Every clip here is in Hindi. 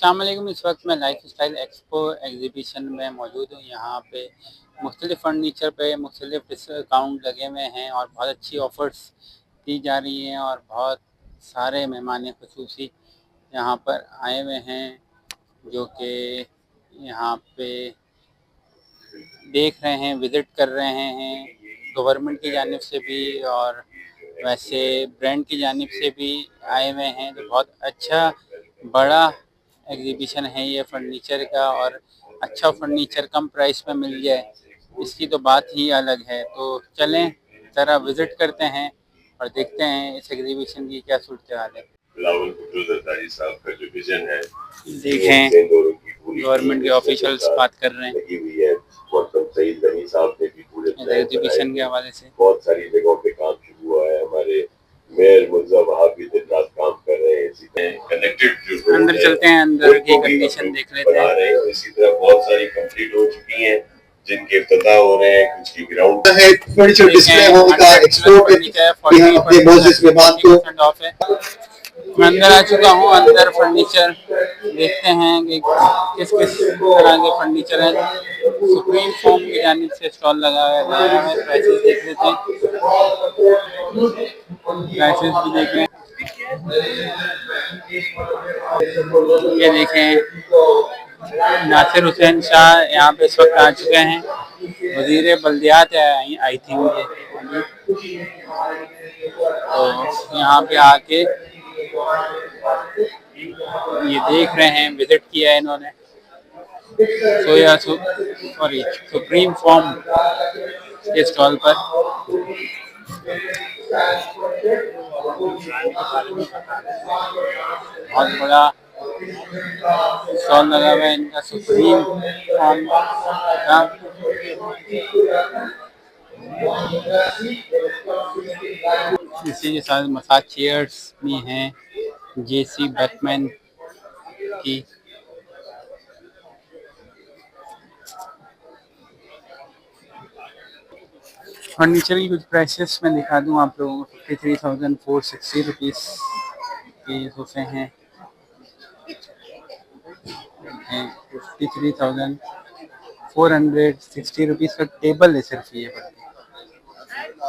अस्सलाम वालेकुम। इस वक्त मैं लाइफ स्टाइल एक्सपो एग्जीबिशन में मौजूद हूँ। यहाँ पे मुख्तलिफ़ फर्नीचर पे मुख्तलिफ़ डिस्काउंट लगे हुए हैं और बहुत अच्छी ऑफ़र्स दी जा रही हैं और बहुत सारे मेहमान ख़ुसूसी यहाँ पर आए हुए हैं जो कि यहाँ पे देख रहे हैं, विज़िट कर रहे हैं। गवर्नमेंट की जानिब से भी और वैसे ब्रांड की जानिब से भी आए हुए हैं। तो बहुत अच्छा बड़ा एग्जीबिशन है ये फर्नीचर का, और अच्छा फर्नीचर कम प्राइस में मिल जाए इसकी तो बात ही अलग है। तो चलें ज़रा विज़िट करते हैं और देखते हैं इस एग्जीबिशन की क्या सूरत हाल है। बिलावल भुट्टो जरदारी साहब का जो विजन है, देखें गवर्नमेंट के ऑफिशियल्स बात कर रहे हैं लगी हुई है। मौसम सईद नही साहब ने भी पूरे एग्जीबिशन के हवाले से। बहुत सारी जगहों पे काम शुरू हुआ है। हमारे मेयर मुर्जा वहाब भी दिन रात काम कर रहे हैं। इसी तरह कनेक्टेड जो अंदर चलते हैं, अंदर की कंडीशन देख लेते हैं। इसी तरह बहुत सारी कंप्लीट हो चुकी हैं जिनके इफ्तिताह हो रहे हैं, कुछ की ग्राउंड है। फर्नीचर डिस्प्ले होगा एक्सपोर्ट यहाँ अपने मोजिस मेहमान को ऑफ है। मैं अंदर आ चुका हूँ। अंदर फर्नीचर देखते हैं कि किस किस तरह के फर्नीचर हैं। सुप्रीम फोम की जानिब से स्टॉल लगा हुआ है। प्राइसेस देख लेते हैं, प्राइसेस भी देख लें। ये देखें नासिर हुसैन शाह यहाँ पे इस वक्त आ चुके हैं। वजीर बल्दियात है आई थिंक ये। तो यहाँ पे आके ये देख रहे हैं, विजिट किया है इन्होंने। सुप्रीम फॉर्म के स्टॉल पर बहुत बड़ा स्टॉल लगा हुआ है इनका सुप्रीम फॉर्म का। इसी के साथ मसाज चेयर्स भी हैं जेसी बैकमैन की। फर्नीचर की कुछ प्राइसेस मैं दिखा दूं आप लोगों को। 53,460 रुपीज़ के सोफे हैं। 53,460 रुपीज़ का टेबल है सिर्फ ये।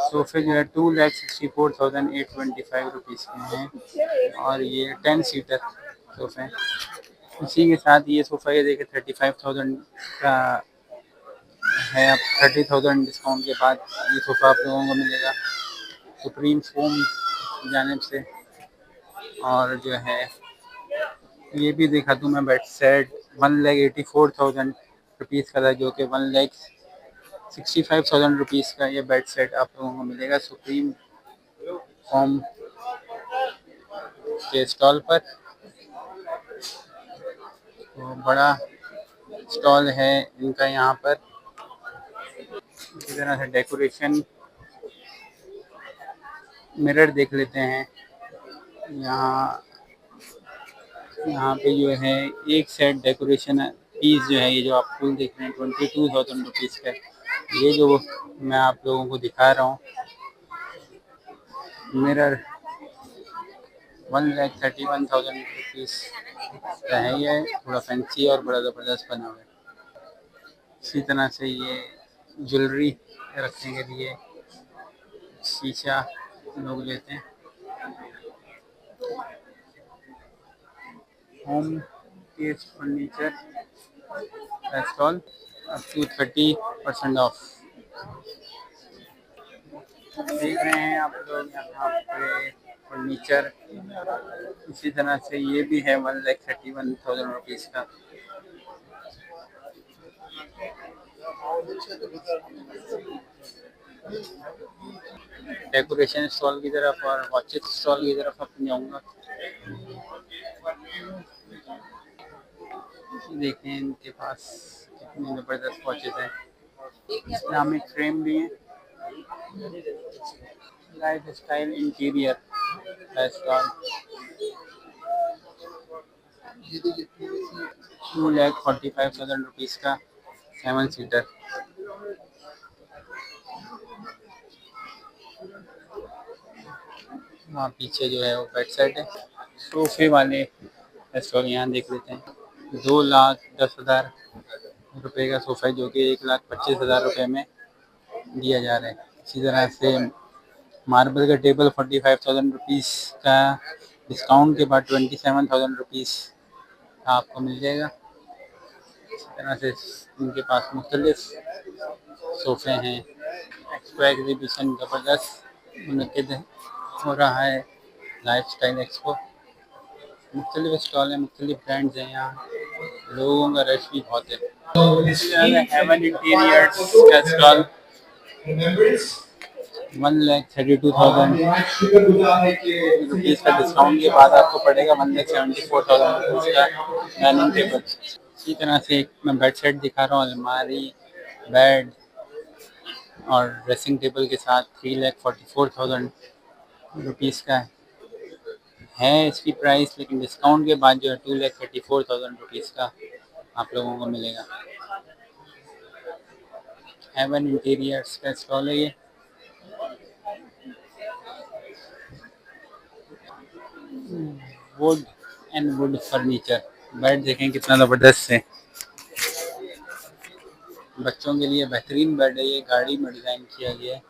सोफे जो है 2,64,825 रुपीज़ के हैं और ये 10 सीटर सोफे। इसी के साथ ये सोफ़ा ये देखिए 35,000 का है। अब 30,000 डिस्काउंट के बाद ये सोफ़ा आप लोगों को मिलेगा सुप्रीम फोम जानिब से। और जो है ये भी दिखा दूँ मैं, बेड सेट 1,84,000 रुपीज़ का था, जो कि 1,65,000 रुपीज़ का ये बेड सेट आप लोगों को मिलेगा सुप्रीम फोम के स्टॉल पर। तो बड़ा स्टॉल है इनका यहाँ पर। इसी तरह से डेकोरेशन मिरर देख लेते हैं। यहाँ पे जो है एक सेट डेकोरेशन पीस जो है, ये जो आप फूल देख रहे हैं 22,000 रुपीज़ का। ये जो मैं आप लोगों को दिखा रहा हूँ मिरर 1,31,000 रुपीज़ का है। ये थोड़ा फैंसी और बड़ा ज़बरदस्त बना हुआ है। इसी तरह से ये ज्वेलरी रखने के लिए शीशा लोग लेते हैं। होम के furniture stall up to 30% off देख रहे हैं आप लोग यहाँ पे फर्नीचर। इसी तरह से ये भी है 1,31,000 रुपीज़ का। डेकोरेशन स्टॉल की तरफ और वॉचेस स्टॉल की तरफ अपन जाऊँगा। देखें इनके पास कितनी ज़बरदस्त वॉचेस हैं। इस्लामिक फ्रेम भी हैं। Life style interior stall 2,45,000 rupees का 7 सीटर। वहाँ पीछे जो है वो बेड सेट है। सोफे वाले स्टॉल यहाँ देख लेते हैं। 2,10,000 रुपये का सोफ़ा है, जो कि 1,25,000 रुपये में दिया जा रहा है। इसी तरह से मार्बल का टेबल 45,000 रुपीज़ का डिस्काउंट के बाद 27,000 रुपीज़ आपको मिल जाएगा। इस तरह से इनके पास मुख्तलिफ सोफ़े हैं। एक्सपो एग्जीबिशन ज़बरदस्त मुनक़िद हो रहा है, लाइफ स्टाइल एक्सपो। मुख्तलिफ स्टॉल हैं, मुख्तलिफ ब्रांड्स हैं यहाँ, लोगों का रश भी बहुत है। इसी तरह से हेवन इंटीरियर्स का स्टॉल 1,32,000 रुपीज़ का डिस्काउंट के बाद आपको पड़ेगा 1,74,000 रुपीज़ का डाइनिंग टेबल। इसी तरह से एक मैं बेड सेट दिखा रहा हूँ, अलमारी, बेड और ड्रेसिंग टेबल के साथ 3,44,000 रुपीज़ का है इसकी प्राइस, लेकिन डिस्काउंट के बाद जो है 2,34,000 रुपीज़ का आप लोगों को मिलेगा। हेवन इंटीरियर्स का स्टॉल है ये। Would and would furniture, bed देखें कितना ज़बरदस्त है, बच्चों के लिए बेहतरीन बेड है ये, गाड़ी में डिज़ाइन किया गया है।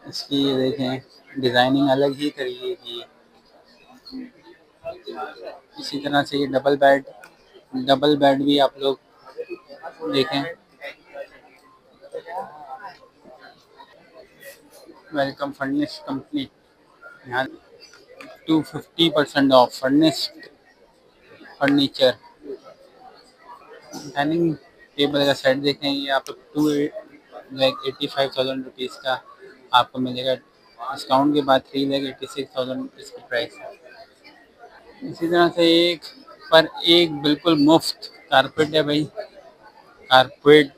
इसकी ये देखें डिज़ाइनिंग अलग ही तरीके की है। इसी तरह से ये डबल बेड भी आप लोग देखें। वेलकम फर्निश कंपनी, यहाँ 250% of furnished furniture. Dining table का सेट देखें, ये आप 2,85,000 रुपीज़ का आपको मिलेगा, डिस्काउंट के बाद 3,86,000 रुपीज़ की प्राइस है। इसी तरह से एक पर एक बिल्कुल मुफ्त कारपेट है भाई, carpet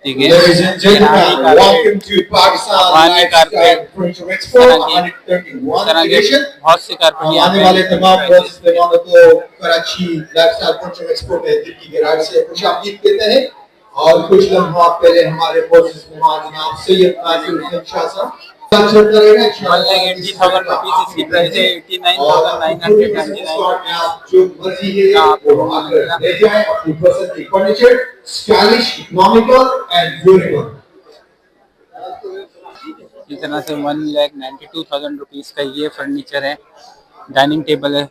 Ladies and gentlemen, welcome to Pakistan Lifestyle Furniture Expo 131 edition. बहुत से कारपेट आने वाले तमाम दोस्त मेहमानों को कराची लाइफस्टाइल फर्नीचर एक्सपो में दिल की गहराई से खुशामदीद कहते हैं। और कुछ लम्हा पहले हमारे मोअज़्ज़िज़ मेहमान जनाब सैयद नाज़िर हुसैन शाह साहब 1,80,000 रुपीज़ इसकी प्राइस है, 89,999 जो मर्जी है वो आकर ले जाएं अपनी पसंद की furniture, stylish, economical and durable. इस तरह से 1,92,000 रुपीज़ का ये फर्नीचर है, डाइनिंग टेबल है,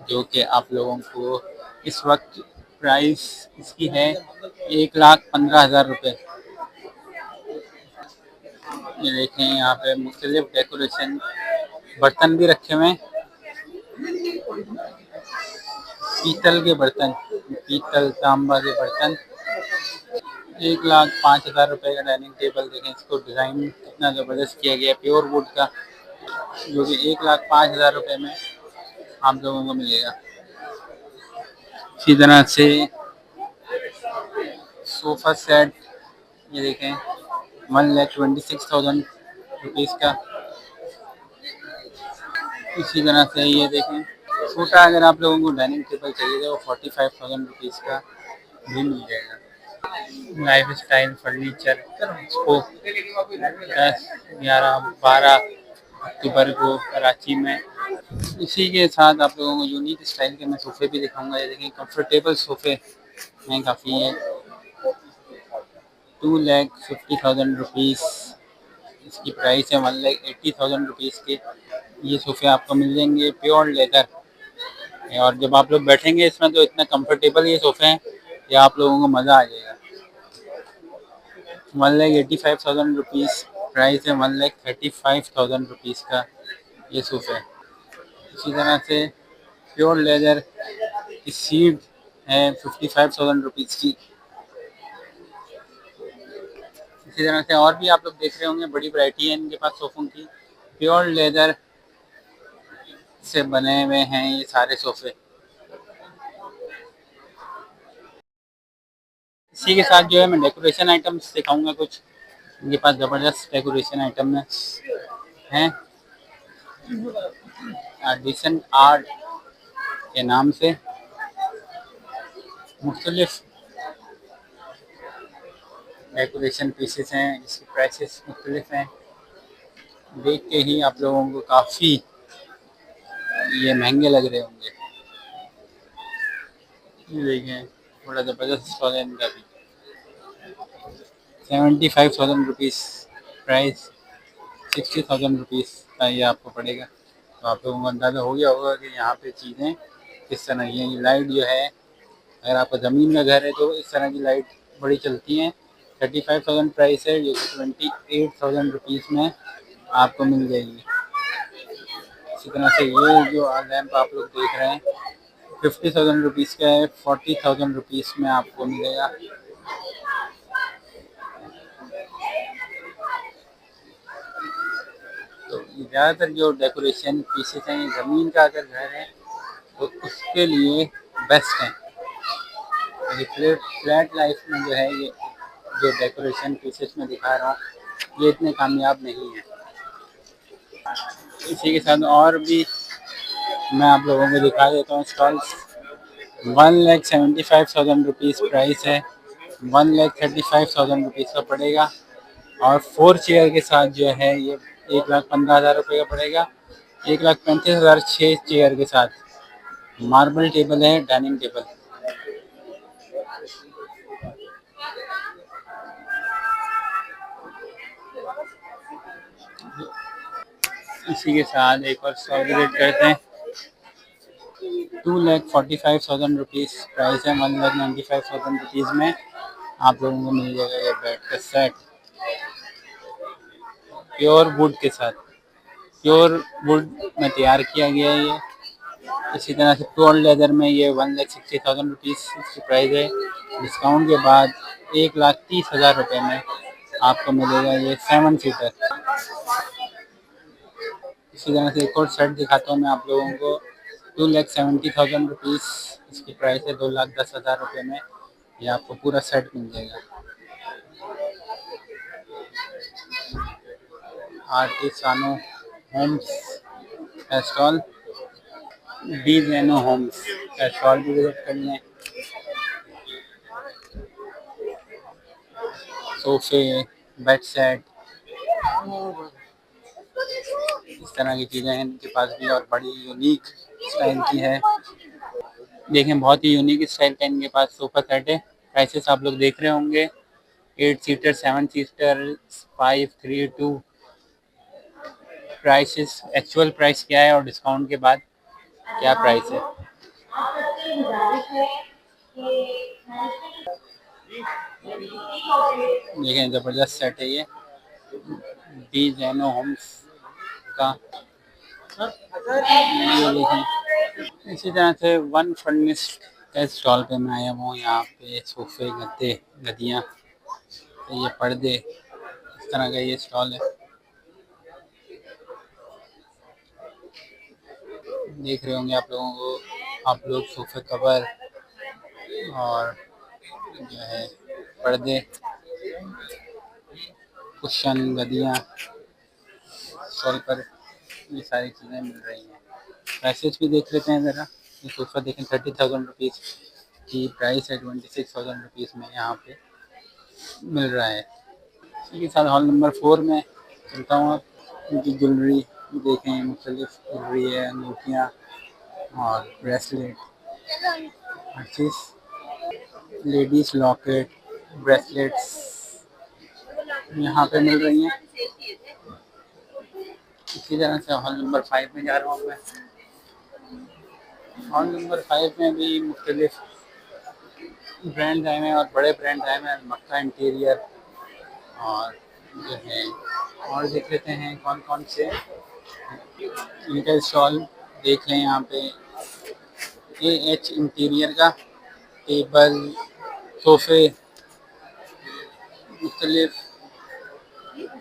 जो कि आप लोगों को इस वक्त प्राइस इसकी है 1,15,000 रुपये। ये देखें यहाँ पे मुख्तलिफ डेकोरेशन बर्तन भी रखे हुए हैं, पीतल के बर्तन, पीतल तांबा के बर्तन। 1,05,000 रुपये का डाइनिंग टेबल देखें, इसको डिज़ाइन कितना ज़बरदस्त किया गया है, प्योर वुड का, जो कि 1,05,000 रुपये में आप लोगों को मिलेगा। इसी तरह से सोफ़ा सेट ये देखें 1,26,000 रुपीज़ का। इसी तरह से ये देखें छोटा अगर आप लोगों को डाइनिंग टेबल चाहिए तो 45,000 रुपीज़ का भी मिल जाएगा। लाइफ स्टाइल फर्नीचर एक्सपो 10, 11, 12 अक्टूबर को कराची में। इसी के साथ आप लोगों को यूनिक स्टाइल के मैं सोफ़े भी दिखाऊंगा। ये देखें कंफर्टेबल सोफ़े हैं काफ़ी है, 2,50,000 रुपीज़ इसकी प्राइस है, 1,80,000 रुपीज़ के ये सोफ़े आपको मिल जाएंगे, प्योर लेदर। और जब आप लोग बैठेंगे इसमें तो इतना कंफर्टेबल ये सोफ़े हैं कि आप लोगों को मज़ा आ जाएगा। 1,85,000 रुपीज़ प्राइस है, 1,35,000 रुपीज़ का ये सोफ़ा है। इसी तरह से प्योर लेदर की सीट है 55,000 रुपीज़ की। इसी तरह से और भी आप लोग देख रहे होंगे, बड़ी वैरायटी है इनके पास सोफ़ों की, प्योर लेदर से बने हुए हैं ये सारे सोफ़े। इसी के साथ जो है मैं डेकोरेशन आइटम्स दिखाऊंगा कुछ, इनके पास ज़बरदस्त डेकोरेशन आइटम हैं। डिसेंट आर्ट के नाम से मुख्तलिफ डेकोरेशन पीसेस हैं, जिसकी प्राइसेस मुख्तलिफ हैं। देख के ही आप लोगों को काफ़ी ये महंगे लग रहे होंगे। ये देखें, बड़ा ज़बरदस्त स्टॉल है इनका भी। 75,000 रुपीज़ प्राइस, 60,000 रुपीज़ का ये आपको पड़ेगा। तो आप लोगों को अंदाज़ा हो गया होगा कि यहाँ पे चीज़ें किस तरह की हैं। ये लाइट जो है, अगर आपका ज़मीन में घर है तो इस तरह की लाइट बड़ी चलती हैं। 35,000 प्राइस है, जो कि 28,000 रुपीज़ में आपको मिल जाएगी। इसी तरह से ये जो लैंप आप लोग देख रहे हैं 50,000 रुपीज़ का है, 40,000 रुपीज़ में आपको मिलेगा। तो ज़्यादातर जो डेकोरेशन पीसेस हैं, ये ज़मीन का अगर घर है तो उसके लिए बेस्ट है। ये फ्लैट लाइफ में जो है, ये जो डेकोरेशन पीसेस में दिखा रहा हूँ, ये इतने कामयाब नहीं है। इसी के साथ और भी मैं आप लोगों को दिखा देता हूँ स्टॉल्स। 1,75,000 रुपीज़ प्राइस है, 1,35,000 रुपीज़ का पड़ेगा। और 4 चेयर के साथ जो है ये 1,15,000 रुपये का पड़ेगा। 1,35,000 6 चेयर के साथ। मार्बल टेबल है, डाइनिंग टेबल। इसी के साथ एक और स्टॉल विजिट करते हैं। 2,45,000 रुपीज़ प्राइस है, 1,95,000 रुपीज़ में आप लोगों को मिल जाएगा ये बेड का सेट, प्योर वुड के साथ। प्योर वुड में तैयार किया गया है ये। इसी तरह से प्योर लेदर में ये 1,60,000 रुपीज़ इसकी प्राइस है। डिस्काउंट के बाद 1,30,000 रुपये में आपको मिलेगा ये 7 सीटर। इसी तरह से एक और सेट दिखाता हूँ मैं आप लोगों को। 2,70,000 रुपीज़ इसकी प्राइस है, 2,10,000 रुपये में ये आपको पूरा सेट मिल जाएगा। आर्टिसानो होम्स का स्टॉल, डी जेनो होम्स का स्टॉल भी विजिट कर लें। सोफे, बेड सेट, इस तरह की चीज़ें हैं इनके पास भी, और बड़ी यूनिक स्टाइल की है। देखें, बहुत ही यूनिक स्टाइल का इनके पास सोफ़ा सेट है। प्राइसेस आप लोग देख रहे होंगे, 8 seater, 7 seater, 5, 3, 2। Prices, actual price क्या है और डिस्काउंट के बाद क्या प्राइस है। देखें, ज़बरदस्त सेट है ये, डी जेनो होम्स का। ये देखें, इसी तरह से वन फर्निश्ड के स्टॉल पे मैं आया हूँ। यहाँ पे सोफे, गद्दे, गद्दियाँ, ये पर्दे, इस तरह का ये स्टॉल है। देख रहे होंगे आप लोग सोफे कवर और जो है पर्दे, कुशन, गद्दियाँ स्टॉल पर ये सारी चीज़ें मिल रही हैं। प्राइसेस भी देख लेते हैं ज़रा। ये सोफ़ा देखें, 30,000 रुपीज़ की प्राइस है, 26,000 रुपीज़ में यहाँ पे मिल रहा है। इसी के साथ हॉल नंबर 4 में चलता हूँ। इनकी ज्वेलरी देखें, मुख्तलिफ ज्वेलरी है, अंगूठियाँ और ब्रेसलेट, हर चीज़। लेडीज़ लॉकेट, ब्रेसलेट्स यहाँ पे मिल रही हैं। इसी तरह से हॉल नंबर 5 में जा रहा हूँ मैं। हॉल नंबर 5 में भी मुख्तलिफ ब्रांड आए हैं और बड़े ब्रांड आए हैं, मक्का इंटीरियर और जो है, और देख लेते हैं कौन कौन से इनका स्टॉल देख लें। यहाँ पे AH इंटीरियर का टेबल, सोफ़े, मुख्तलिफ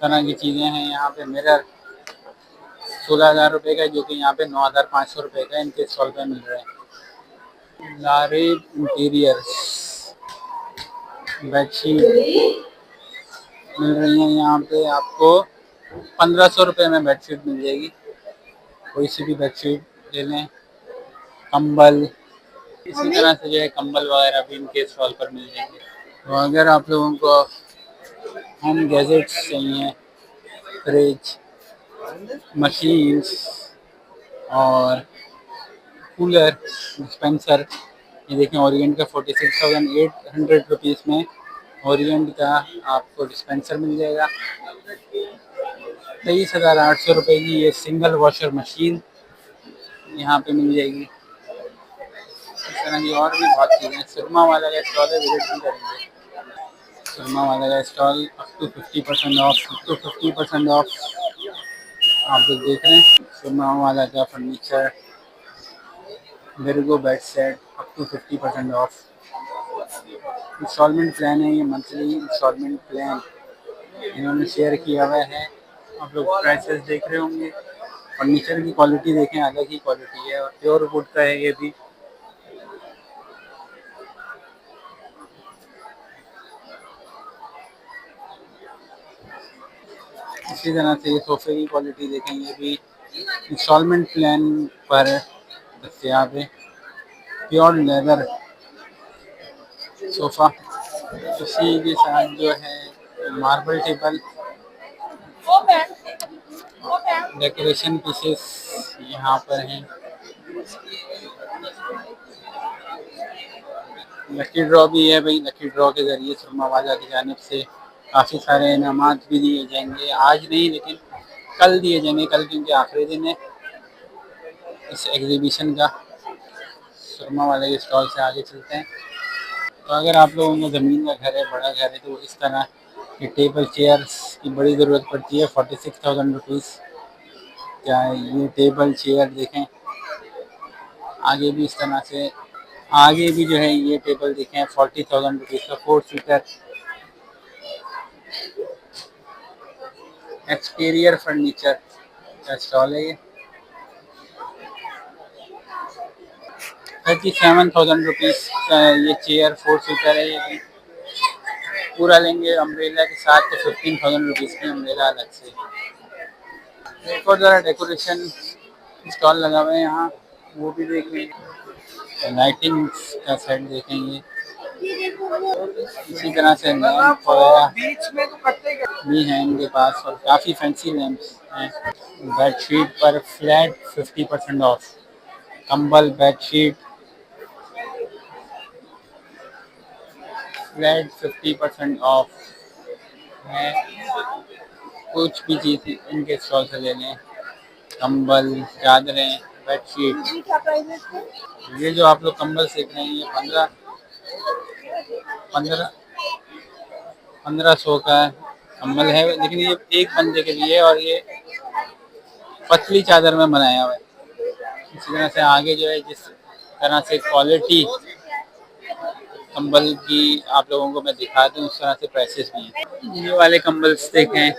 तरह की चीज़ें हैं। यहाँ पे मिरर 16,000 रुपये का, जो कि यहाँ पे 9,500 रुपये का इनके स्टॉल पे मिल रहा है। लारीब इंटीरियर्स बेडशीट मिल रही हैं यहाँ पे आपको 1,500 रुपये में बेडशीट मिल जाएगी। कोई सी भी बेडशीट ले लें। कंबल, इसी तरह से जो है कंबल वगैरह भी इनके स्टॉल पर मिल जाएंगे। तो अगर आप लोगों को होम गैजेट्स चाहिए, फ्रिज, मशीन्स और कूलर डिस्पेंसर। ये देखें ओरिएंट का 46,800 रुपीज़ में ओरिएंट का आपको डिस्पेंसर मिल जाएगा। 23,800 रुपये की ये सिंगल वॉशर मशीन यहाँ पे मिल जाएगी। इस तरह की और भी बहुत चीज़ें। सुरमा वाला का स्टॉल है, विजिट भी करेंगे। सुरमा वाला का स्टॉल अप टू 50% ऑफ, आप लोग देख रहे हैं। सुरमा वाला का फर्नीचर, बिरगो bed set up to 50% off. Instalment plan है ये, मंथली इंस्टॉलमेंट प्लान इन्होंने शेयर किया हुआ है। आप लोग प्राइसेस देख रहे होंगे। फर्नीचर की क्वालिटी देखें, अलग ही क्वालिटी है और प्योर वुड का है ये भी। इसी तरह से ये सोफे की क्वालिटी देखें, ये भी इंस्टॉलमेंट प्लान पर दस्तियाब है। प्योर लेदर सोफ़ा, इसी के साथ जो है मार्बल टेबल, डेकोरेशन पीसेस यहाँ पर हैं। लकी ड्रॉ भी है भाई, लकी ड्रॉ के ज़रिए सुरमा वाला की जानिब से काफ़ी सारे इनामात भी दिए जाएंगे। आज नहीं लेकिन कल दिए जाएंगे, कल क्योंकि आखिरी दिन है इस एग्जीबिशन का। सुरमा वाले के स्टॉल से आगे चलते हैं। तो अगर आप लोगों को ज़मीन का घर है, बड़ा घर है, तो इस तरह की टेबल चेयर्स की बड़ी ज़रूरत पड़ती है। 46,000 रुपीज़ क्या ये टेबल चेयर देखें। आगे भी इस तरह से, आगे भी जो है ये टेबल देखें 40,000 रुपीज़ का 4 सीटर। एक्सटीरियर फर्नीचर का स्टॉल है ये। 37,000 रुपीज़ का ये चेयर 4 सीटर है। ये भी पूरा लेंगे अम्ब्रेला के साथ तो 15,000 रुपीज़ की अम्ब्रेला अलग से। एक और ज़रा डेकोरेशन स्टॉल लगा हुआ है यहाँ, वो भी देख लेंगे। लाइटिंग का सेट देखेंगे। इसी तरह से लैंप वगैरह भी हैं इनके पास और काफ़ी फैंसी लैंप्स हैं। बेडशीट पर फ्लैट 50% ऑफ। कंबल बेडशीट फ्लैट 50% ऑफ है। कुछ भी चीज़ इनके स्टॉल से ले लें, कंबल, चादरें, बेडशीट। ये जो आप लोग कंबल सीख रहे हैं ये 15 1500 का कंबल है, लेकिन ये एक बंदे के लिए और ये पतली चादर में बनाया हुआ है। इसी तरह से आगे जो है जिस तरह से क्वालिटी कंबल की आप लोगों को मैं दिखा दूँ, उस तरह से प्राइसेस भी हैं। ये वाले कंबल्स देखें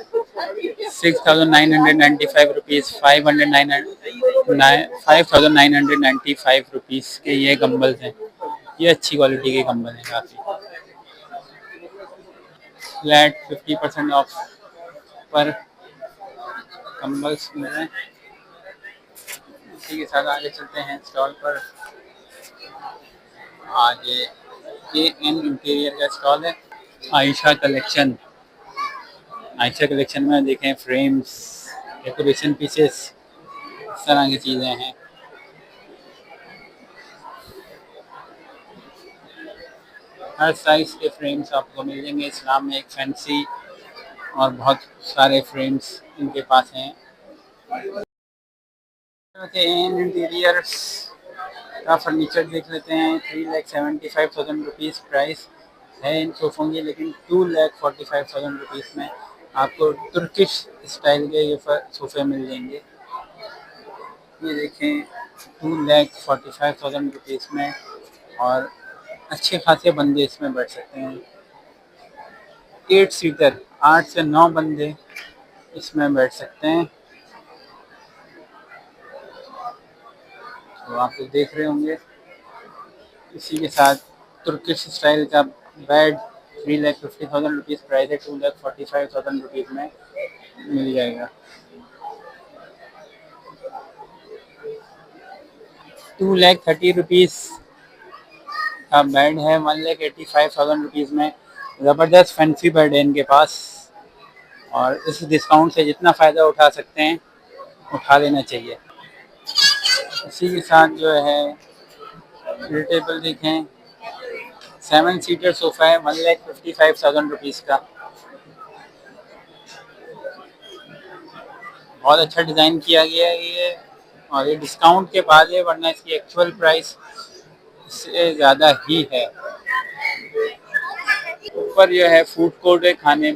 6,995 रुपीज़, 5,995 रुपीज़ के ये कंबल्स हैं। ये अच्छी क्वालिटी के कंबल हैं काफ़ी। फ्लैट 50% ऑफ पर कंबल्स मिल रहे हैं। इसी के साथ आगे चलते हैं स्टॉल पर। आगे ये इंटीरियर का स्टॉल है। आयशा कलेक्शन, आयशा कलेक्शन में देखें फ्रेम्स, डेकोरेशन पीसेस, इस तरह की चीज़ें हैं। हर साइज़ के फ्रेम्स आपको मिल जाएंगे। इस्लाम में एक फैंसी और बहुत सारे फ्रेम्स इनके पास हैं। इंटीरियर्स का फर्नीचर देख लेते हैं। 3,75,000 रुपीज़ प्राइस है इन सोफ़ों की, लेकिन 2,45,000 रुपीज़ में आपको तुर्किश स्टाइल के ये सोफ़े मिल जाएंगे। ये देखें 2,45,000 रुपीज़ में और अच्छे खासे बंदे इसमें बैठ सकते हैं। 8 सीटर, 8 से 9 बंदे इसमें बैठ सकते हैं। तो आप लोग देख रहे होंगे। इसी के साथ तुर्किश स्टाइल का बेड 3,50,000 रुपीज़ प्राइस है। 2,45,000 रुपीज़ में मिल जाएगा। 2,30,000 रुपीज़ का बेड है। 1,85,000 रुपीज़ में ज़बरदस्त फैंसी बेड है इनके पास और इस डिस्काउंट से जितना फ़ायदा उठा सकते हैं उठा लेना चाहिए। इसी के साथ जो है ये टेबल देखें, 7 सीटर सोफ़ा है, 1,55,000 रुपीज़ का। बहुत अच्छा डिज़ाइन किया गया है ये, और ये डिस्काउंट के बाद है, वरना इसकी एक्चुअल प्राइस इससे ज़्यादा ही है। ऊपर जो है फूड कोर्ट है, खाने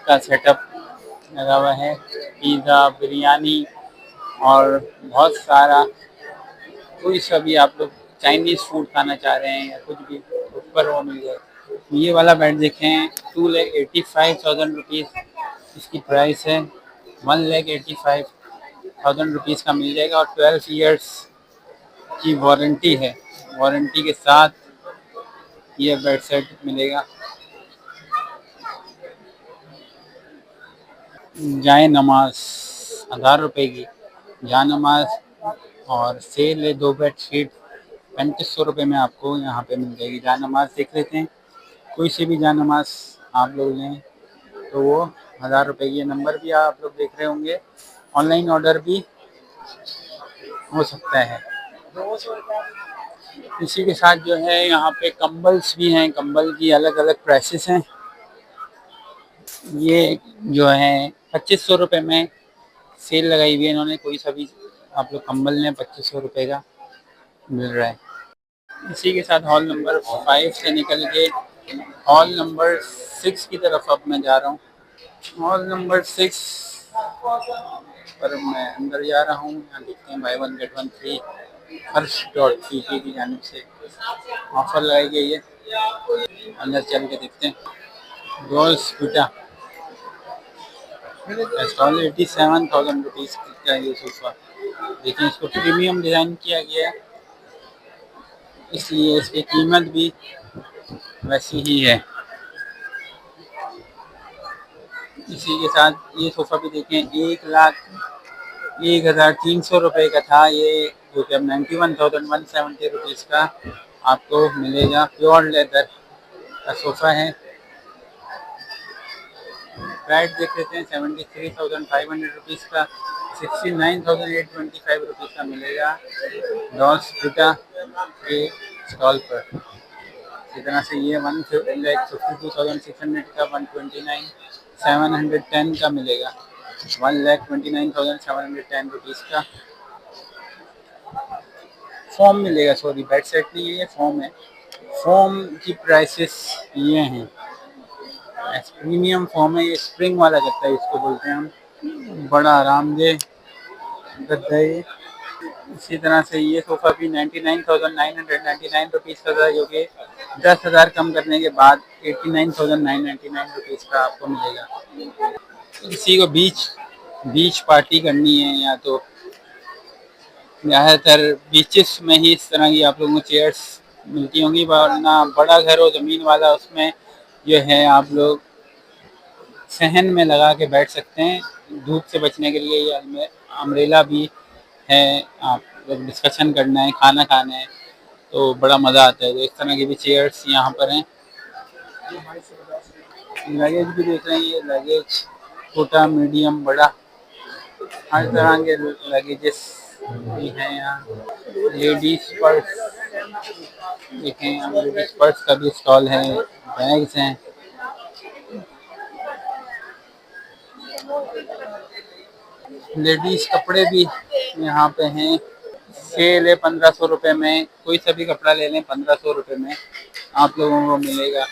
का सेटअप लगा हुआ है, पिज़्ज़ा, बिरयानी और बहुत सारा कोई सा भी आप लोग चाइनीज़ फूड खाना चाह रहे हैं या कुछ भी ऊपर वो मिल जाए। ये वाला बेड देखें, 2,85,000 रुपीज़ इसकी प्राइस है, 1,85,000 रुपीज़ का मिल जाएगा, और 12 ईयर्स की वारंटी है। वारंटी के साथ ये बेड सेट मिलेगा। जाए नमाज 1,000 रुपए की जाए नमाज, और सेल है 2 बेड शीट 3,500 रुपये में आपको यहाँ पे मिल जाएगी। जाए नमाज देख लेते हैं, कोई सी भी जाए नमाज आप लोग लें तो वो 1,000 रुपये की। नंबर भी आप लोग देख रहे होंगे, ऑनलाइन ऑर्डर भी हो सकता है। इसी के साथ जो है यहाँ पे कंबल्स भी हैं, कंबल की अलग अलग प्राइसेस हैं। ये जो है 2,500 रुपये में सेल लगाई हुई है इन्होंने, कोई सा भी आप लोग कंबल लें 2,500 रुपये का मिल रहा है। इसी के साथ हॉल नंबर 5 से निकल के हॉल नंबर 6 की तरफ अब मैं जा रहा हूँ। हॉल नंबर 6 पर मैं अंदर जा रहा हूँ। यहाँ देखते हैं बाय 1 गेट 1 फ्री Hers.cp की जानिब से ऑफर लगाई गई है। अंदर चल के देखते हैं। डॉल्स बीटा स्टॉल 87,000 रुपीज़ का ये सोफ़ा। देखिए इसको प्रीमियम डिज़ाइन किया गया है, इसलिए इसकी कीमत भी वैसी ही है। इसी के साथ ये सोफ़ा भी देखें, 1,01,300 रुपये का था ये, जो कि अब 91,170 रुपीज़ का आपको मिलेगा। प्योर लेदर का सोफ़ा है। बेड देख लेते हैं, 73,500 रुपीज़ का 69,825 रुपीज़ का मिलेगा डॉल्स बीटा के स्टॉल पर। इस तरह से ये 1,52,600 का 129,710 का मिलेगा, 1,29,710 रुपीज़ का फॉर्म मिलेगा। सॉरी, बेड सेट नहीं है, ये फॉर्म है। फॉर्म की प्राइसेस ये हैं, प्रीमियम फॉर्म है, ये स्प्रिंग वाला गद्दा है, इसको बोलते हैं हम, बड़ा आरामदेह गद्दा है ये। इसी तरह से ये सोफ़ा भी 99,999 रुपीज़ का था, जो कि 10,000 कम करने के बाद 89,999 रुपीज़ का आपको मिलेगा। किसी को बीच पार्टी करनी है, या तो ज़्यादातर बीचेस में ही इस तरह की आप लोगों को चेयर्स मिलती होंगी, वरना बड़ा घर हो ज़मीन वाला, उसमें जो है आप लोग सहन में लगा के बैठ सकते हैं। धूप से बचने के लिए ये अम्ब्रेला भी है। आप जब डिस्कशन करना है, खाना खाना है, तो बड़ा मज़ा आता है। तो इस तरह की भी चेयर्स यहाँ पर हैं। लगेज भी देख रहे हैं, ये लगेज छोटा, मीडियम, बड़ा, हर तरह के लगेजेस भी हैं यहाँ। लेडीज पर्स देखें, यहाँ लेडीज पर्स का भी स्टॉल है, बैग्स हैं। लेडीज कपड़े भी यहाँ पे हैं। सेल है 1,500 रुपये में, कोई सा भी कपड़ा ले लें 1,500 रुपये में आप लोगों को मिलेगा।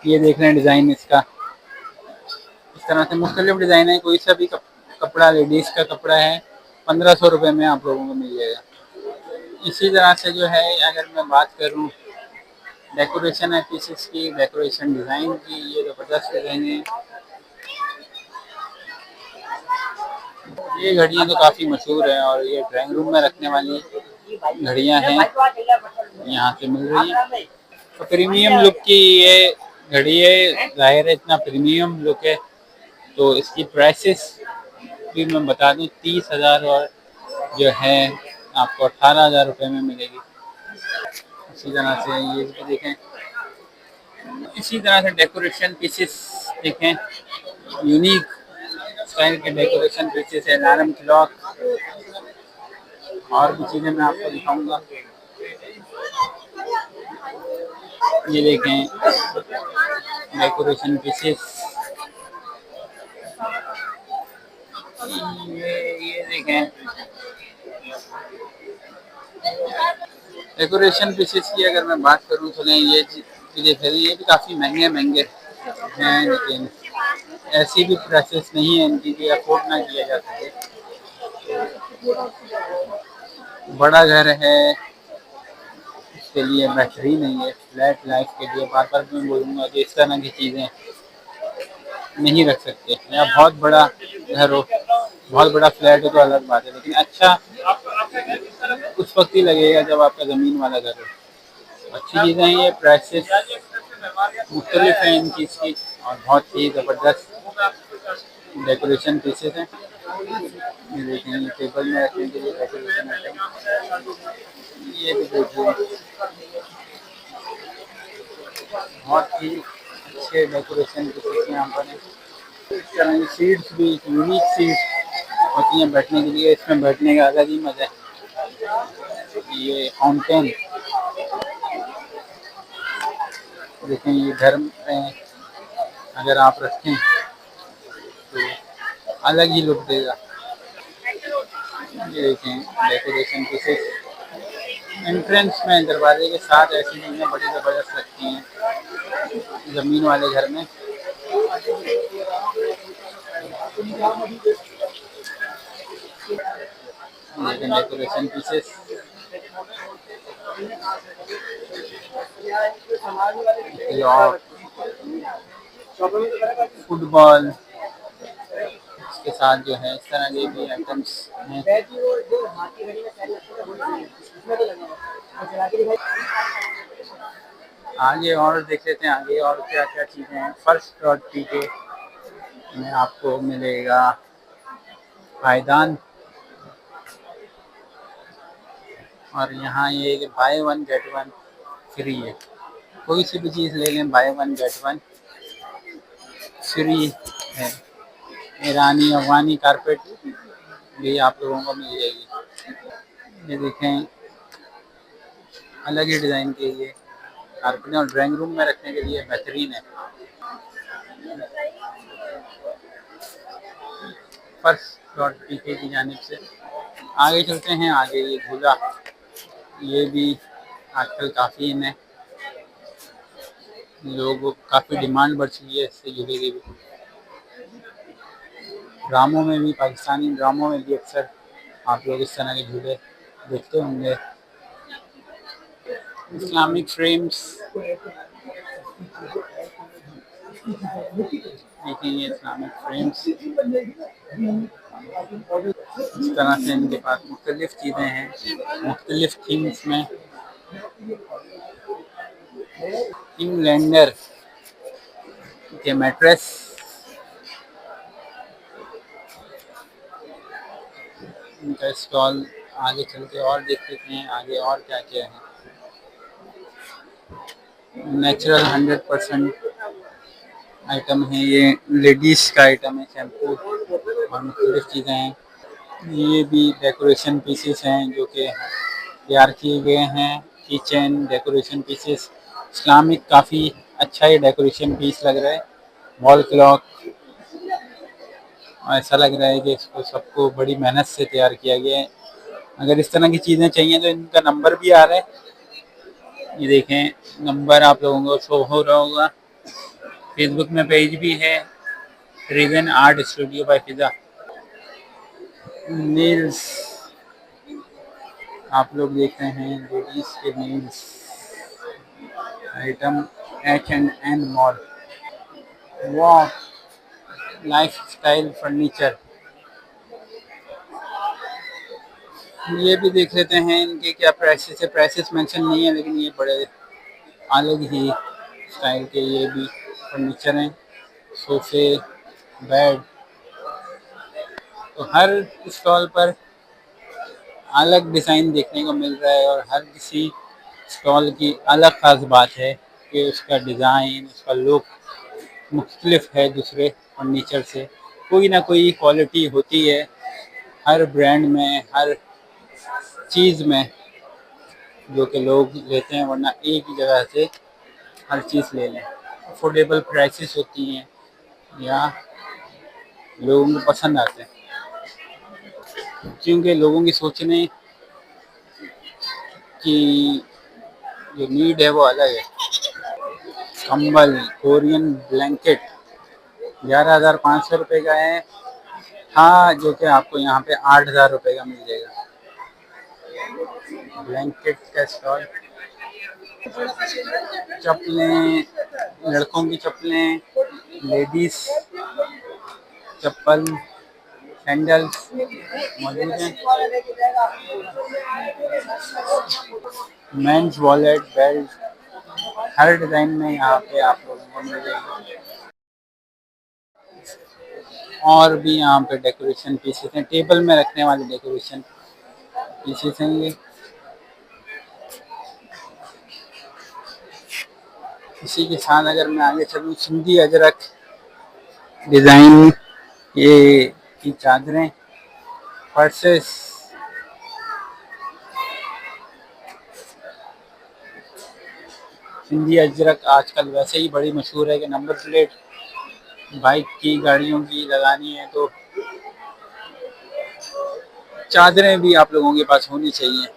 ये देख रहे हैं डिज़ाइन इसका, इस तरह से मुख्तलिफ डिज़ाइन है। कोई सा भी कपड़ा लेडीज़ का कपड़ा है 1,500 रुपये में आप लोगों को मिल जाएगा। इसी तरह से जो है, अगर मैं बात करूँ डेकोरेशन है पीसेस की, डेकोरेशन डिज़ाइन की, ये ज़बरदस्त डिज़ाइन है। ये घड़ियाँ तो काफ़ी मशहूर है, और ये ड्राइंग रूम में रखने वाली घड़ियाँ हैं, यहाँ से मिल रही हैं। तो प्रीमियम लुक की ये घड़ी है, ज़ाहिर है इतना प्रीमियम लुक है, तो इसकी प्राइसेस भी मैं बता दूँ, 30,000 और जो है आपको 18,000 रुपये में मिलेगी। इसी तरह से ये भी देखें, इसी तरह से डेकोरेशन पीसेस देखें, यूनिक स्टाइल के डेकोरेशन पीसेस है, अलार्म क्लॉक और भी चीज़ें मैं आपको दिखाऊंगा। ये देखें डेकोरेशन पीसेस, ये देखें डेकोरेशन पीसेस की अगर मैं बात करूँ तो नहीं, ये चीज़ें खरीदी, ये भी काफ़ी महंगे महंगे हैं, लेकिन ऐसी भी प्राइसेस नहीं है इनकी कि अफोर्ड ना किया जा सके। बड़ा घर है इसके लिए बेहतरीन है, ये फ्लैट लाइफ के लिए बार बार मैं बोलूँगा कि इस तरह की चीज़ें नहीं रख सकते। या बहुत बड़ा घर हो, बहुत बड़ा फ्लैट हो तो अलग बात है, लेकिन अच्छा उस वक्त ही लगेगा जब आपका ज़मीन वाला घर हो। अच्छी चीज़ें हैं, ये प्राइसेस मुख्तलिफ हैं इनकी इसकी, और बहुत ही ज़बरदस्त डेकोरेशन पीसेस हैं। ये देखें, ये टेबल में रखने के लिए डेकोरेशन आइटम, ये भी देखिए बहुत ही अच्छे डेकोरेशन पीसेस यहाँ पर हैं। इस तरह की सीट्स भी यूनिक सीट्स होती हैं बैठने के लिए, इसमें बैठने का अलग ही मज़ा है। ये फाउंटेन देखें, ये घर में अगर आप रखें तो अलग ही लुक देगा। ये देखें डेकोरेशन पीसेस, एंट्रेंस में दरवाजे के साथ ऐसी चीज़ें बड़ी ज़बरदस्त लगती हैं ज़मीन वाले घर में। देखें डेकोरेशन पीसेस, और फुटबॉल के साथ जो है इस तरह के भी आइटम्स हैं। आगे और देख लेते हैं, आगे और क्या क्या चीज़ें हैं। फर्स्ट.पी के में आपको मिलेगा पायदान, और यहाँ ये by one get one free है। कोई सी भी चीज़ ले लें by one get one free है। ईरानी अफगानी कारपेट भी आप लोगों को मिल जाएगी। ये देखें अलग ही डिज़ाइन के ये कारपेट, और ड्राइंग रूम में रखने के लिए बेहतरीन है। फर्स्ट.पी की जानिब से आगे चलते हैं। आगे ये झूला, ये भी आजकल काफ़ी इन है, लोगों काफ़ी डिमांड बढ़ चुकी है इससे झूले की भी। ड्रामों में भी, पाकिस्तानी ड्रामों में भी अक्सर आप लोग इस तरह के झूले देखते होंगे। इस्लामिक फ्रेम्स, देखिए ये इस्लामिक फ्रेम्स, इस तरह से इनके पास मुख्तलिफ चीज़ें हैं मुख्तलिफ थीम्स में। इंग्लैंडर के मैट्रेस, इनका स्टॉल आगे चल के और देख लेते हैं आगे और क्या क्या है। नेचुरल 100% आइटम है, ये लेडीज़ का आइटम है, शैम्पू और मुख्तलिफ चीज़ें हैं। ये भी डेकोरेशन पीसेस हैं जो कि तैयार किए गए हैं, किचन डेकोरेशन पीसेस। इस्लामिक काफ़ी अच्छा ये डेकोरेशन पीस लग रहा है। वॉल क्लॉक, ऐसा लग रहा है कि इसको सबको बड़ी मेहनत से तैयार किया गया है। अगर इस तरह की चीज़ें चाहिए तो इनका नंबर भी आ रहा है, ये देखें नंबर आप लोगों को शो हो रहा होगा। फेसबुक में पेज भी है, Regan art studio by Fiza. Nails आप लोग देख रहे हैं, लेडीज के नेल्स आइटम, H&M मॉल। वाह, लाइफ स्टाइल फर्नीचर, ये भी देख लेते हैं इनके क्या प्राइसेस है। प्राइसेस मेंशन नहीं है, लेकिन ये बड़े अलग ही स्टाइल के ये भी फर्नीचर हैं। सोफे, बेड, तो हर स्टॉल पर अलग डिज़ाइन देखने को मिल रहा है, और हर किसी स्टॉल की अलग ख़ास बात है। कि उसका डिज़ाइन, उसका लुक मुख्तलिफ है दूसरे फर्नीचर से। कोई ना कोई क्वालिटी होती है हर ब्रांड में, हर चीज़ में, जो कि लोग लेते हैं, वरना एक ही जगह से हर चीज़ ले लें। अफोर्डेबल प्राइसेस होती हैं या लोगों को पसंद आते हैं, क्योंकि लोगों की सोचने की जो नीड है वो अलग है। कंबल, कोरियन ब्लैंकेट 11,500 रुपये का है। हाँ, जो कि आपको यहाँ पे 8,000 रुपये का मिल जाएगा ब्लैंकेट का स्टॉल। चप्पलें, लड़कों की चप्पलें, लेडीज चप्पल, सैंडल्स मौजूद हैं। मेंस वॉलेट, बेल्ट, हर डिज़ाइन में यहाँ पे आप लोगों को मिल जाएगी। और भी यहाँ पे डेकोरेशन पीसेस हैं, टेबल में रखने वाले डेकोरेशन पीसेस हैं ये। इसी के साथ अगर मैं आगे चलूँ, सिंधी अजरक डिज़ाइन ये की चादरें, पर्सेस, सिंधी अजरक आजकल वैसे ही बड़ी मशहूर है कि नंबर प्लेट बाइक की, गाड़ियों की लगानी है तो चादरें भी आप लोगों के पास होनी चाहिए।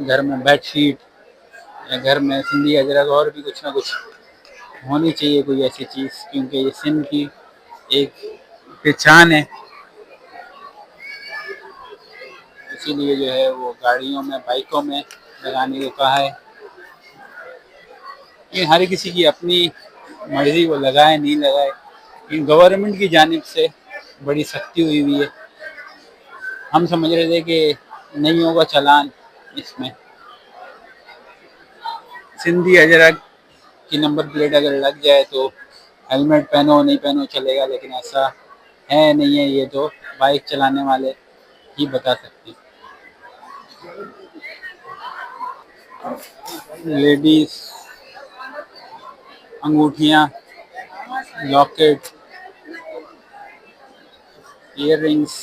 घर में बेडशीट या घर में सिंधी अजरक और भी कुछ ना कुछ होनी चाहिए, कोई ऐसी चीज़, क्योंकि ये सिंध की एक पहचान है। इसीलिए जो है वो गाड़ियों में, बाइकों में लगाने को कहा है। ये हर किसी की अपनी मर्जी, वो लगाए नहीं लगाए, लेकिन गवर्नमेंट की जानिब से बड़ी सख्ती हुई है। हम समझ रहे थे कि नहीं होगा चालान इसमें, सिंधी अजरक की नंबर प्लेट अगर लग जाए तो हेलमेट पहनो नहीं पहनो चलेगा, लेकिन ऐसा है नहीं है, ये तो बाइक चलाने वाले ही बता सकते हैं। लेडीज अंगूठियाँ, लॉकेट, इयररिंग्स,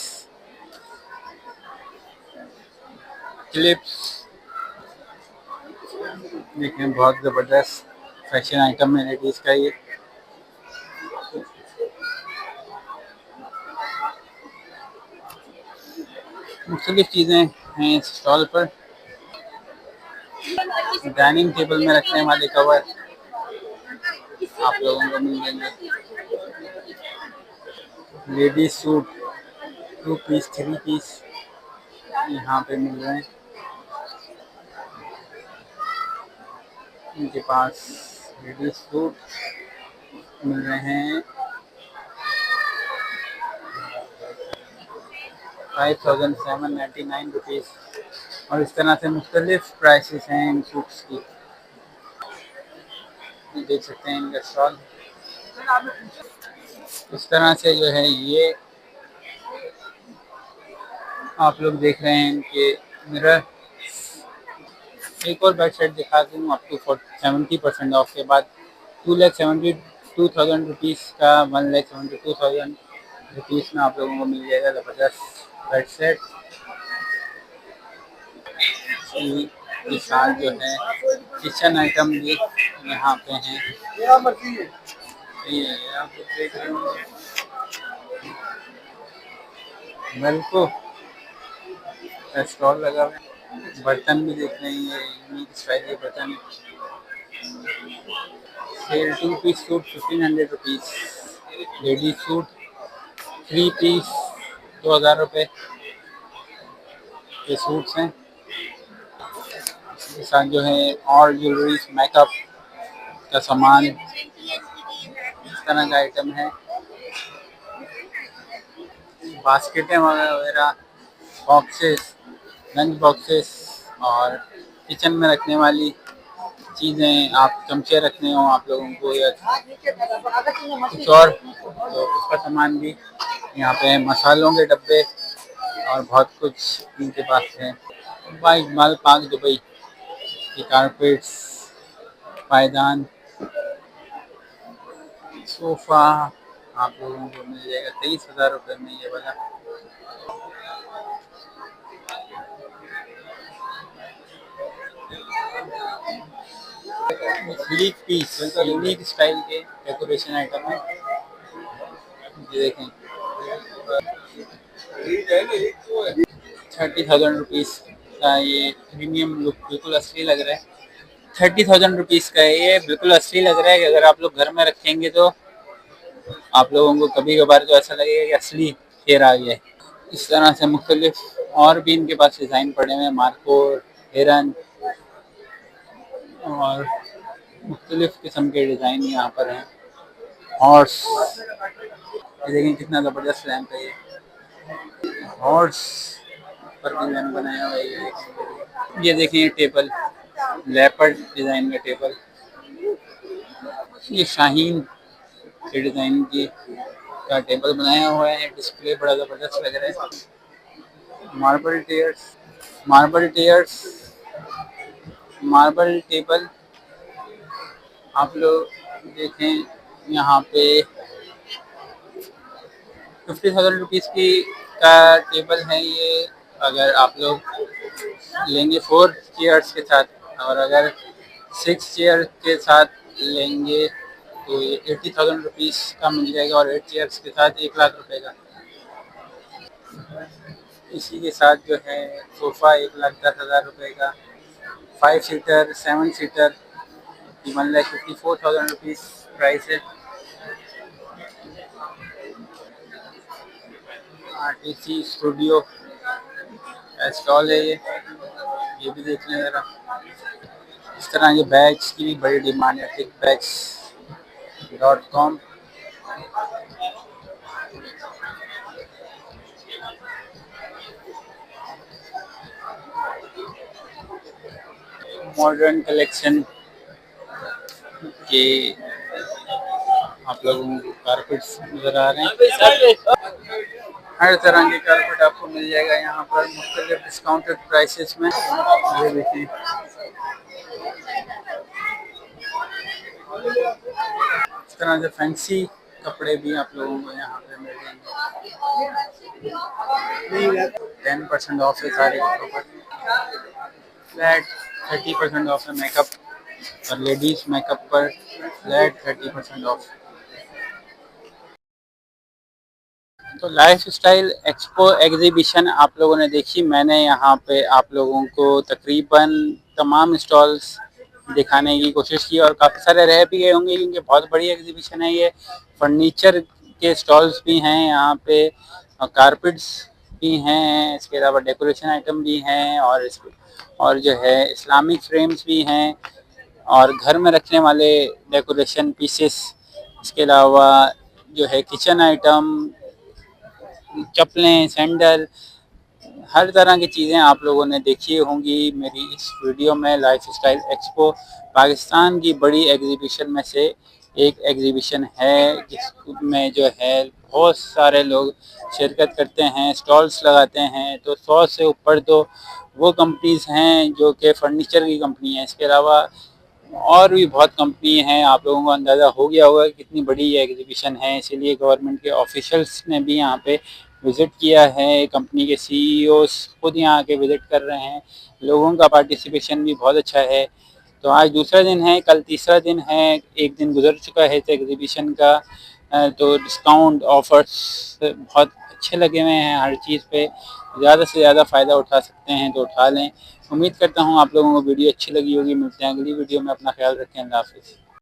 क्लिप्स, देखें बहुत ज़बरदस्त फैशन आइटम है लेडीज़ का ये। मुख्तलिफ चीज़ें हैं इस स्टॉल पर। डाइनिंग टेबल में रखने वाले कवर आप लोगों को मिल जाएंगे। लेडीज सूट 2 पीस 3 पीस यहाँ पे मिल रहे हैं। इनके पास लेडीज सूट मिल रहे हैं 5,799 रुपीज़, और इस तरह से मुख्तलिफ प्राइसेस हैं इन सूट्स की। देख सकते हैं इनका स्टॉल। इस तरह से जो है ये आप लोग देख रहे हैं इनके मिरर। एक और बेड सेट दिखा दूँ अप टू 70% ऑफ के बाद 2,72,000 रुपीज़ का 1,72,000 रुपीज़ में आप लोगों को मिल जाएगा ज़बरदस्त बेड सेट। के साथ जो है किचन आइटम भी यहाँ पे हैं। ये आप लोग देख रहे होंगे, बिल्कुल स्टॉल लगा हुआ है। बर्तन भी देख रहे हैं, ये यूनिक स्टाइल के बर्तन। Sale 2 piece suit 1,500 rupees, ladies suit 3 piece 2,000 रुपये के सूट्स हैं। इसके साथ जो है और ज्वेलरीज, मेकअप का सामान, इस तरह का आइटम है। बास्केटें वगैरह, बॉक्सेस, लंच बॉक्सेस, और किचन में रखने वाली चीज़ें, आप चमचे रखने हो आप लोगों को या कुछ और, तो उसका सामान भी यहाँ पे है। मसालों के डब्बे और बहुत कुछ इनके पास है। बाइक माल पार्क दुबई की कारपेट्स, पायदान सोफ़ा आप लोगों को मिल जाएगा 23,000 रुपये में ये वाला। यूनिक पीस, यूनिक स्टाइल के डेकोरेशन आइटम है, ये देखें। 30,000 रुपीज़ का ये प्रीमियम लुक, बिल्कुल असली लग रहा है। 30,000 रुपीज़ का है ये, बिल्कुल असली लग रहा है कि अगर आप लोग घर में रखेंगे तो आप लोगों को कभी कभार तो ऐसा लगेगा कि असली शेर आ गया है। इस तरह से मुख्तलिफ और भी इनके पास डिज़ाइन पड़े हुए हैं, मार्को, हिरन और मुख्तलिफ किस्म के डिज़ाइन यहाँ पर हैं। हॉर्स, ये देखें कितना ज़बरदस्त लैंप है ये। हॉर्स पर भी लैंप बनाया हुआ है ये देखें टेबल, लेपर्ड डिज़ाइन का टेबल, ये शाहीन के डिज़ाइन की का टेबल बनाया हुआ है। डिस्प्ले बड़ा ज़बरदस्त लग रहा है। Marble tears, marble tears, marble table आप लोग देखें यहाँ पे 50,000 रुपीज़ की का टेबल है ये। अगर आप लोग लेंगे 4 चेयर्स के साथ, और अगर 6 चेयर के साथ लेंगे तो ये 80,000 रुपीज़ का मिल जाएगा, और 8 चेयर्स के साथ 1 लाख रुपए का। इसी के साथ जो है सोफ़ा 1,10,000 रुपये का, 5 सीटर 7 सीटर 1,54,000 रुपीज़ प्राइस है। RTC स्टूडियो का स्टॉल है ये भी देख लें ज़रा। इस तरह के बैग्स की भी बड़ी डिमांड है, टिकबैग्स.com। मॉडर्न कलेक्शन के आप लोगों को कारपेट्स नज़र आ रहे हैं। हर तरह के कारपेट आपको मिल जाएगा यहाँ पर मुख्तलिफ डिस्काउंटेड प्राइसेस में। ये देखिए इस तरह से फैंसी कपड़े भी आप लोगों को यहाँ पे मिल जाएंगे। 10% ऑफ है सारे कपड़ों पर, फ्लैट 30% ऑफ है मेकअप, और लेडीज मेकअप पर फ्लैट 30% ऑफ। तो लाइफ स्टाइल एक्सपो एग्जीबिशन आप लोगों ने देखी। मैंने यहाँ पे आप लोगों को तकरीबन तमाम स्टॉल्स दिखाने की कोशिश की, और काफ़ी सारे रह भी गए होंगे क्योंकि बहुत बड़ी एग्जीबिशन है ये। फर्नीचर के स्टॉल्स भी हैं यहाँ पे, कारपेट्स भी हैं, इसके अलावा डेकोरेशन आइटम भी हैं, और जो है इस्लामिक फ्रेम्स भी हैं, और घर में रखने वाले डेकोरेशन पीसेस, इसके अलावा जो है किचन आइटम, चप्पलें, सैंडल, हर तरह की चीज़ें आप लोगों ने देखी होंगी मेरी इस वीडियो में। लाइफ स्टाइल एक्सपो पाकिस्तान की बड़ी एग्जीबिशन में से एक एग्जीबिशन है, जिसमें जो है बहुत सारे लोग शिरकत करते हैं, स्टॉल्स लगाते हैं। तो 100 से ऊपर तो वो कंपनीज़ हैं जो कि फ़र्नीचर की कंपनी है। इसके अलावा और भी बहुत कंपनी हैं, आप लोगों को अंदाज़ा हो गया होगा कितनी बड़ी ये एग्जीबिशन है। इसीलिए गवर्नमेंट के ऑफिशियल्स ने भी यहाँ पे विज़िट किया है, कंपनी के सीईओस खुद यहाँ आके विज़िट कर रहे हैं, लोगों का पार्टिसिपेशन भी बहुत अच्छा है। तो आज दूसरा दिन है, कल तीसरा दिन है, एक दिन गुजर चुका है इस एग्जीबिशन का। तो डिस्काउंट ऑफर्स बहुत अच्छे लगे हुए हैं, हर चीज़ पे ज़्यादा से ज़्यादा फ़ायदा उठा सकते हैं तो उठा लें। उम्मीद करता हूँ आप लोगों को वीडियो अच्छी लगी होगी। मिलते हैं अगली वीडियो में, अपना ख्याल रखें, अल्लाह हाफ़िज़।